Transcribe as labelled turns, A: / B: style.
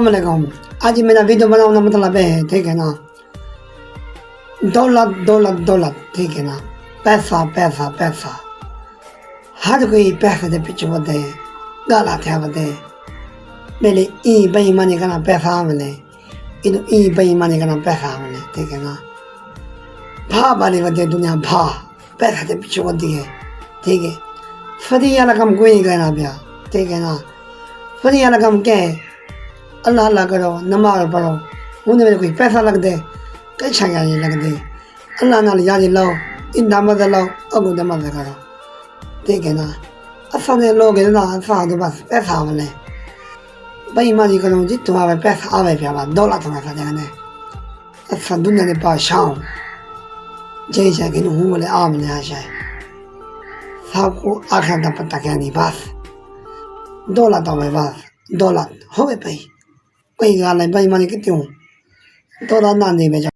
A: अस्सलामुअलैकुम। आज मेरा वीडियो बनाने का मतलब है, ठीक है ना, दौलत दौलत दौलत, ठीक है ना, पैसा पैसा पैसा, हर कोई पैसे के पीछे बढ़े, गाला थे बढ़े, पहले ई बेईमानी करना पैसा मिले, इन ई बेईमानी करना पैसा मिले, ठीक है ना, भा बारी बढ़े दुनिया भा पैसा के पीछे बढ़ी है, ठीक है, फ्री वाला काम कोई नहीं करना पिया, ठीक है ना, फ्री वाला काम क्या है, अल्लाह अल्लाह करो, नमाज पढ़ो, उन्हें मेरे कोई पैसा लग दे, कई छाया नहीं लग दे, अल्लाह नाल याद लाओ, इन्ना मदद लाओ, अगू दे मदद करो, ठीक है ना। असा ने लोग है ना, असा तो बस पैसा मिले, बेईमानी करो, जितों आवे पैसा आवे पे आवा, दौलत में सा देखने, असा दुनिया के बादशाह हूँ, जय जय कि हूँ बोले आम ने आशा है, सबको आखिर का पता क्या नहीं, बस दौलत आवे, बस दौलत होवे पई, कोई गाल नहीं, बेईमानी कितनी हूँ, दौलत ना नहीं बेचा।